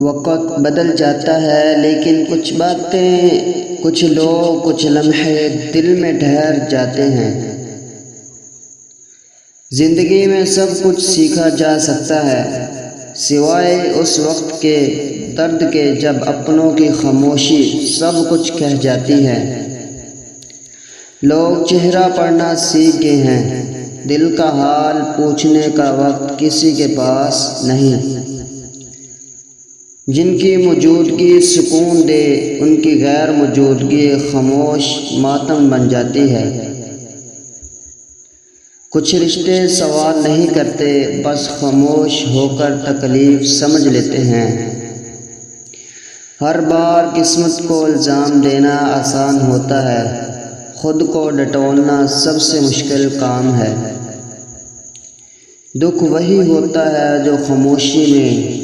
وقت بدل جاتا ہے لیکن کچھ باتیں، کچھ لوگ، کچھ لمحے دل میں ٹھہر جاتے ہیں۔ زندگی میں سب کچھ سیکھا جا سکتا ہے سوائے اس وقت کے درد کے جب اپنوں کی خاموشی سب کچھ کہہ جاتی ہے۔ لوگ چہرہ پڑھنا سیکھ گئے ہیں، دل کا حال پوچھنے کا وقت کسی کے پاس نہیں۔ جن کی موجودگی سکون دے ان کی غیر موجودگی خاموش ماتم بن جاتی ہے۔ کچھ رشتے سوال نہیں کرتے، بس خاموش ہو کر تکلیف سمجھ لیتے ہیں۔ ہر بار قسمت کو الزام دینا آسان ہوتا ہے، خود کو ڈٹولنا سب سے مشکل کام ہے۔ دکھ وہی ہوتا ہے جو خاموشی میں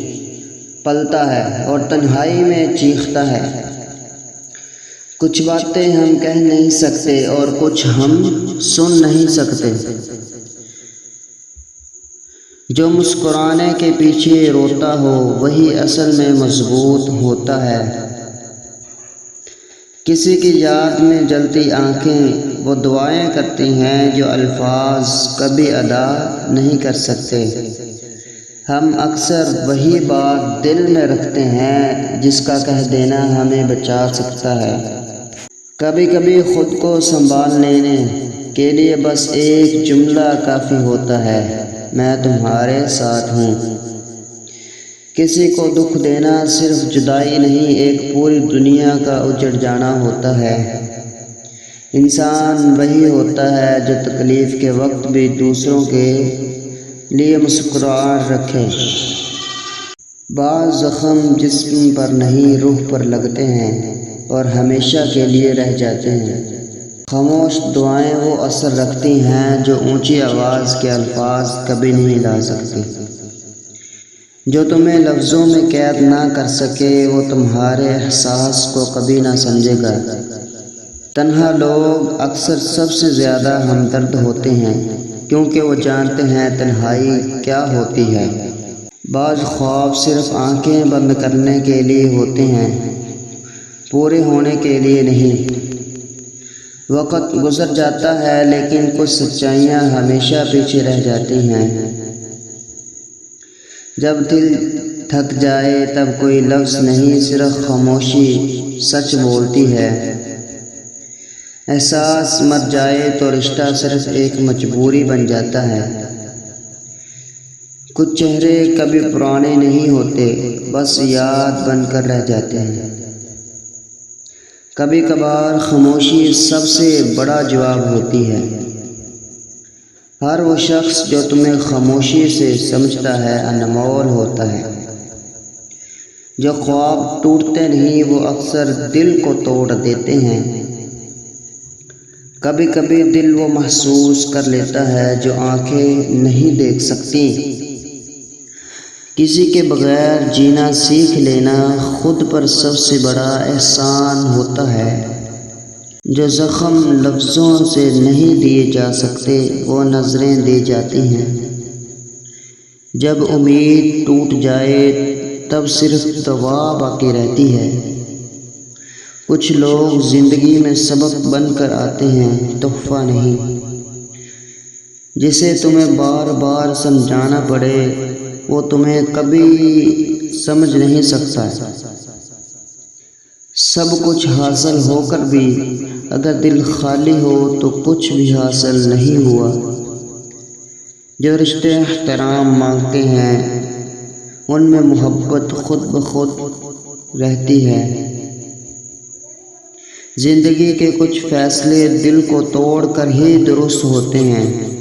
پلتا ہے اور تنہائی میں چیختا ہے۔ کچھ باتیں ہم کہہ نہیں سکتے اور کچھ ہم سن نہیں سکتے۔ جو مسکرانے کے پیچھے روتا ہو وہی اصل میں مضبوط ہوتا ہے۔ کسی کی یاد میں جلتی آنکھیں وہ دعائیں کرتی ہیں جو الفاظ کبھی ادا نہیں کر سکتے۔ ہم اکثر وہی بات دل میں رکھتے ہیں جس کا کہہ دینا ہمیں بچا سکتا ہے۔ کبھی کبھی خود کو سنبھال لینے کے لیے بس ایک جملہ کافی ہوتا ہے، میں تمہارے ساتھ ہوں۔ کسی کو دکھ دینا صرف جدائی نہیں، ایک پوری دنیا کا اجڑ جانا ہوتا ہے۔ انسان وہی ہوتا ہے جو تکلیف کے وقت بھی دوسروں کے لیے مسکراہٹ رکھے۔ بعض زخم جسم پر نہیں روح پر لگتے ہیں اور ہمیشہ کے لیے رہ جاتے ہیں۔ خاموش دعائیں وہ اثر رکھتی ہیں جو اونچی آواز کے الفاظ کبھی نہیں لا سکتی۔ جو تمہیں لفظوں میں قید نہ کر سکے وہ تمہارے احساس کو کبھی نہ سمجھے گا۔ تنہا لوگ اکثر سب سے زیادہ ہمدرد ہوتے ہیں کیونکہ وہ جانتے ہیں تنہائی کیا ہوتی ہے۔ بعض خواب صرف آنکھیں بند کرنے کے لیے ہوتے ہیں، پورے ہونے کے لیے نہیں۔ وقت گزر جاتا ہے لیکن کچھ سچائیاں ہمیشہ پیچھے رہ جاتی ہیں۔ جب دل تھک جائے تب کوئی لفظ نہیں، صرف خاموشی سچ بولتی ہے۔ احساس مر جائے تو رشتہ صرف ایک مجبوری بن جاتا ہے۔ کچھ چہرے کبھی پرانے نہیں ہوتے، بس یاد بن کر رہ جاتے ہیں۔ کبھی کبھار خاموشی سب سے بڑا جواب ہوتی ہے۔ ہر وہ شخص جو تمہیں خاموشی سے سمجھتا ہے انمول ہوتا ہے۔ جو خواب ٹوٹتے نہیں وہ اکثر دل کو توڑ دیتے ہیں۔ کبھی کبھی دل وہ محسوس کر لیتا ہے جو آنکھیں نہیں دیکھ سکتی۔ کسی کے بغیر جینا سیکھ لینا خود پر سب سے بڑا احسان ہوتا ہے۔ جو زخم لفظوں سے نہیں دیے جا سکتے وہ نظریں دی جاتی ہیں۔ جب امید ٹوٹ جائے تب صرف دعا باقی رہتی ہے۔ کچھ لوگ زندگی میں سبق بن کر آتے ہیں، تحفہ نہیں۔ جسے تمہیں بار بار سمجھانا پڑے وہ تمہیں کبھی سمجھ نہیں سکتا۔ سب کچھ حاصل ہو کر بھی اگر دل خالی ہو تو کچھ بھی حاصل نہیں ہوا۔ جو رشتے احترام مانگتے ہیں ان میں محبت خود بخود رہتی ہے۔ زندگی کے کچھ فیصلے دل کو توڑ کر ہی درست ہوتے ہیں۔